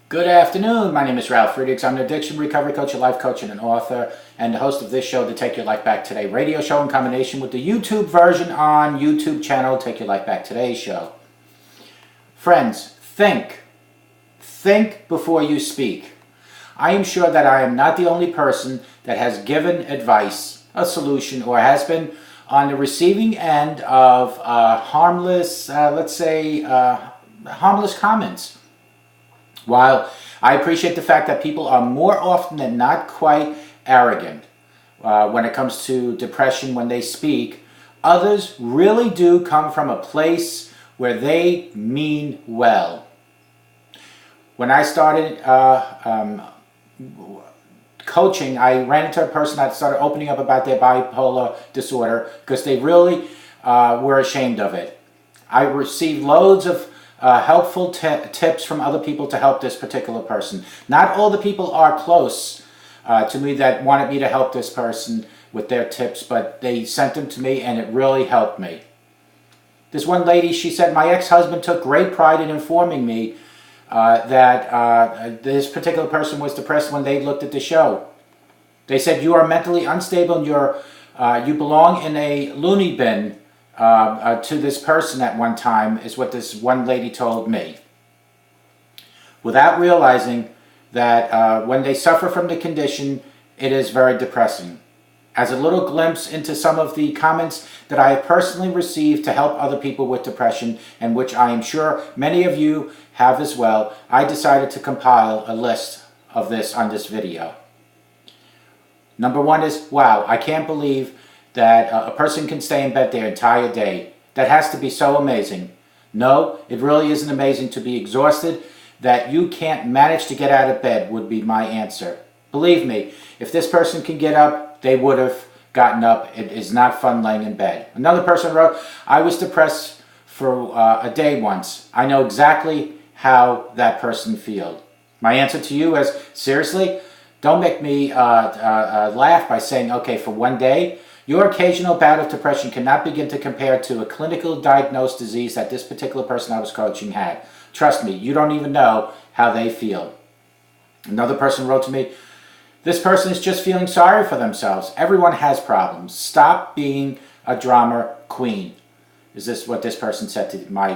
Good afternoon. My name is Ralf Friedrichs. I'm an addiction recovery coach, a life coach, and an author, and the host of this show, the Take Your Life Back Today radio show, in combination with the YouTube version on YouTube channel, Take Your Life Back Today show. Friends, think. Think before you speak. I am sure that I am not the only person that has given advice, a solution, or has been on the receiving end of harmless, harmless comments. While I appreciate the fact that people are more often than not quite arrogant when it comes to depression when they speak, others really do come from a place where they mean well. When I started coaching, I ran into a person that started opening up about their bipolar disorder because they really were ashamed of it. I received loads of helpful tips from other people to help this particular person. Not all the people are close to me that wanted me to help this person with their tips, but they sent them to me and it really helped me. This one lady, she said, my ex-husband took great pride in informing me that this particular person was depressed when they looked at the show. They said, you are mentally unstable and you belong in a loony bin to this person at one time, is what this one lady told me. Without realizing that when they suffer from the condition, it is very depressing. As a little glimpse into some of the comments that I have personally received to help other people with depression, and which I am sure many of you have as well, I decided to compile a list of this on this video. Number one is, wow, I can't believe that a person can stay in bed their entire day. That has to be so amazing. No, it really isn't amazing to be exhausted. That you can't manage to get out of bed would be my answer. Believe me, if this person can get up, they would have gotten up. It is not fun laying in bed. Another person wrote, I was depressed for a day once. I know exactly how that person feels. My answer to you is, seriously, don't make me laugh by saying, okay, for one day, your occasional bout of depression cannot begin to compare to a clinical diagnosed disease that this particular person I was coaching had. Trust me, you don't even know how they feel. Another person wrote to me, this person is just feeling sorry for themselves. Everyone has problems. Stop being a drama queen. Is this what this person said to my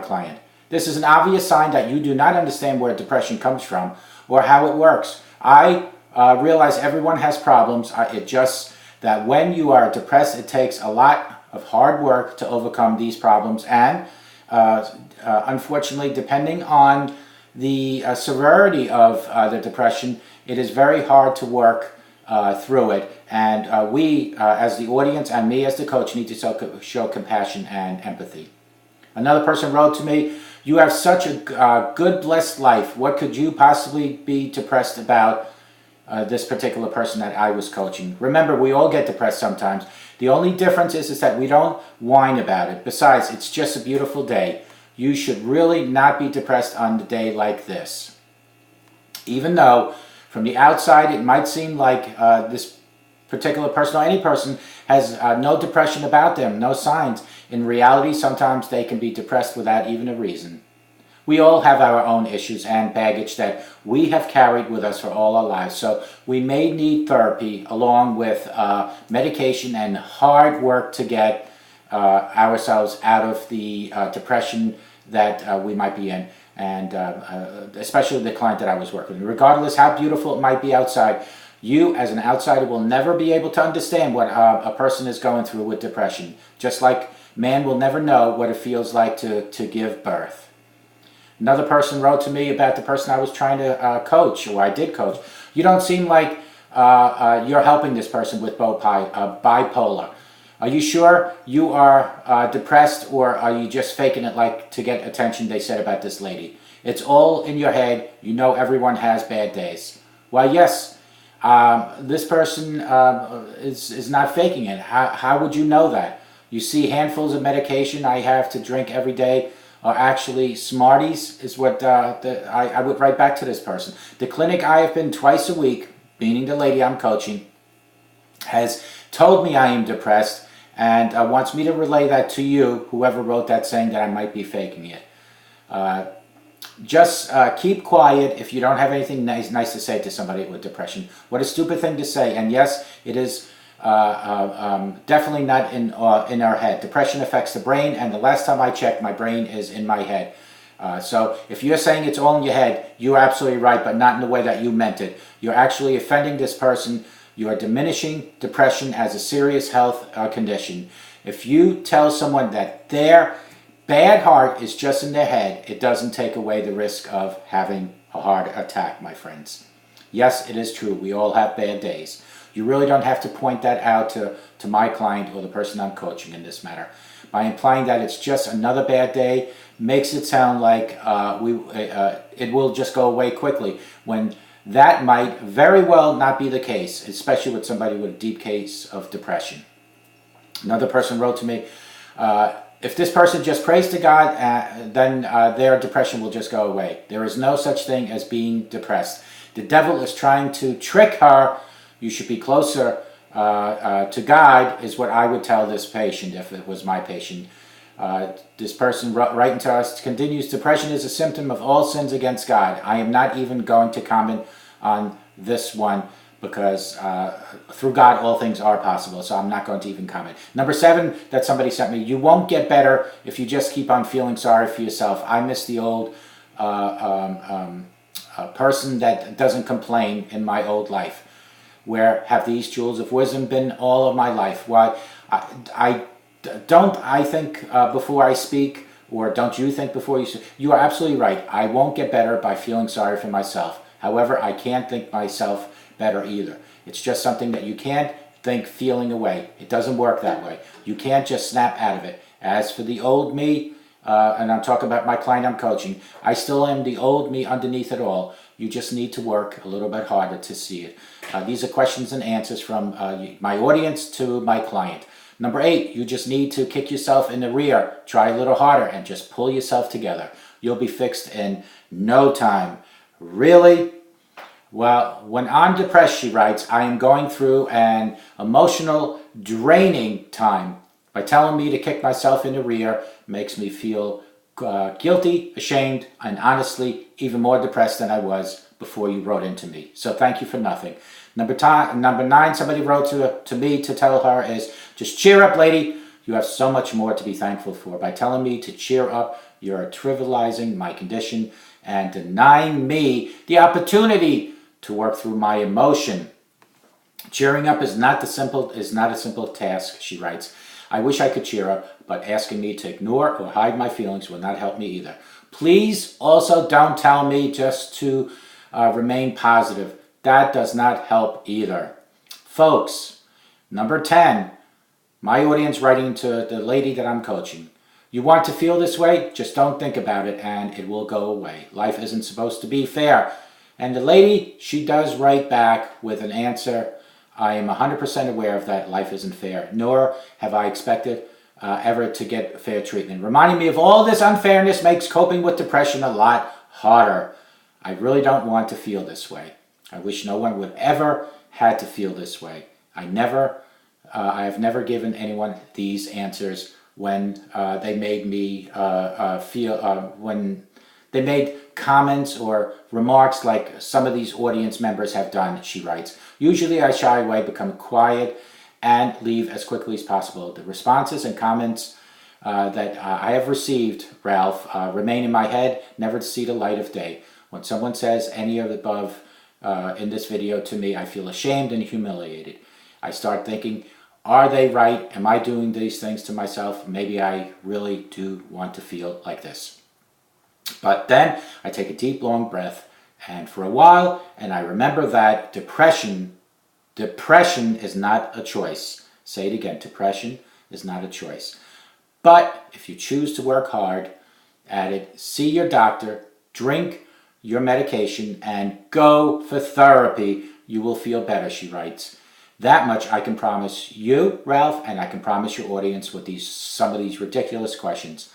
client? This is an obvious sign that you do not understand where depression comes from or how it works. I realize everyone has problems. It just that when you are depressed, it takes a lot of hard work to overcome these problems. And unfortunately, depending on the severity of the depression, it is very hard to work through it. And we, as the audience, and me as the coach, need to show compassion and empathy. Another person wrote to me, you have such a good, blessed life. What could you possibly be depressed about? This particular person that I was coaching. Remember, we all get depressed sometimes. The only difference is that we don't whine about it. Besides, it's just a beautiful day. You should really not be depressed on a day like this. Even though, from the outside, it might seem like this particular person or any person has no depression about them, no signs. In reality, sometimes they can be depressed without even a reason. We all have our own issues and baggage that we have carried with us for all our lives. So we may need therapy along with medication and hard work to get ourselves out of the depression that we might be in. And especially the client that I was working with. Regardless how beautiful it might be outside, you as an outsider will never be able to understand what a person is going through with depression. Just like man will never know what it feels like to give birth. Another person wrote to me about the person I was trying to coach, or I did coach. You don't seem like you're helping this person with bipolar. Are you sure you are depressed, or are you just faking it like to get attention, they said about this lady? It's all in your head. You know everyone has bad days. Well, yes, this person is not faking it. How would you know that? You see handfuls of medication I have to drink every day are actually Smarties, is what I would write back to this person. The clinic I have been twice a week, meaning the lady I'm coaching, has told me I am depressed and wants me to relay that to you, whoever wrote that, saying that I might be faking it. just keep quiet if you don't have anything nice to say to somebody with depression. What a stupid thing to say. And yes, it is definitely not in our head. Depression affects the brain, and the last time I checked, my brain is in my head. So if you're saying it's all in your head, you're absolutely right, but not in the way that you meant it. You're actually offending this person. You are diminishing depression as a serious health condition. If you tell someone that their bad heart is just in their head, it doesn't take away the risk of having a heart attack, my friends. Yes, it is true. We all have bad days. You really don't have to point that out to my client or the person I'm coaching in this matter. By implying that it's just another bad day makes it sound like it will just go away quickly, when that might very well not be the case, especially with somebody with a deep case of depression. Another person wrote to me, if this person just prays to God, then their depression will just go away. There is no such thing as being depressed. The devil is trying to trick her. You should be closer to God, is what I would tell this patient if it was my patient. This person writing to us continues, depression is a symptom of all sins against God. I am not even going to comment on this one because through God all things are possible, so I'm not going to even comment. Number 7 that somebody sent me, you won't get better if you just keep on feeling sorry for yourself. I miss the old person that doesn't complain in my old life. Where have these jewels of wisdom been all of my life? Why, I think before I speak, or don't you think before you speak? You are absolutely right. I won't get better by feeling sorry for myself. However, I can't think myself better either. It's just something that you can't think feeling away. It doesn't work that way. You can't just snap out of it. As for the old me, and I'm talking about my client I'm coaching, I still am the old me underneath it all. You just need to work a little bit harder to see it. These are questions and answers from my audience to my client. Number 8, you just need to kick yourself in the rear. Try a little harder and just pull yourself together. You'll be fixed in no time. Really? Well, when I'm depressed, she writes, I am going through an emotional draining time. By telling me to kick myself in the rear makes me feel guilty, ashamed, and honestly even more depressed than I was before you wrote into me. So thank you for nothing. Number 9, somebody wrote to me to tell her is, just cheer up, lady. You have so much more to be thankful for. By telling me to cheer up, you're trivializing my condition and denying me the opportunity to work through my emotion. Cheering up is not a simple task, she writes. I wish I could cheer up, but asking me to ignore or hide my feelings will not help me either. Please also don't tell me just to remain positive. That does not help either. Folks, number 10, my audience writing to the lady that I'm coaching. You want to feel this way? Just don't think about it and it will go away. Life isn't supposed to be fair. And the lady, she does write back with an answer. I am 100% aware of that. Life isn't fair, nor have I expected ever to get fair treatment. Reminding me of all this unfairness makes coping with depression a lot harder. I really don't want to feel this way. I wish no one would ever had to feel this way. I have never given anyone these answers when they made me when they made comments or remarks like some of these audience members have done, she writes. Usually I shy away, become quiet, and leave as quickly as possible. The responses and comments that I have received, Ralph, remain in my head, never to see the light of day. When someone says any of the above in this video to me, I feel ashamed and humiliated. I start thinking, are they right? Am I doing these things to myself? Maybe I really do want to feel like this. But then I take a deep, long breath, and for a while, and I remember that depression is not a choice. Say it again, depression is not a choice. But if you choose to work hard at it, see your doctor, drink your medication, and go for therapy, you will feel better, she writes. That much I can promise you, Ralph, and I can promise your audience with some of these ridiculous questions.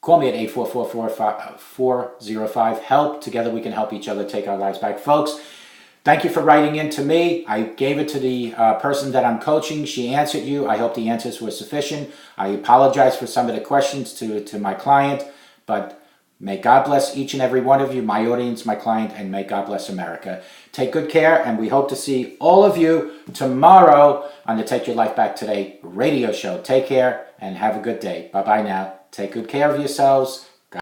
Call me at 844-405-HELP. Together we can help each other take our lives back. Folks, thank you for writing in to me. I gave it to the person that I'm coaching. She answered you. I hope the answers were sufficient. I apologize for some of the questions to my client, but May God bless each and every one of you, my audience, my client, and may God bless America. Take good care, and we hope to see all of you tomorrow on the Take Your Life Back Today radio show. Take care and have a good day. Bye-bye now. Take good care of yourselves.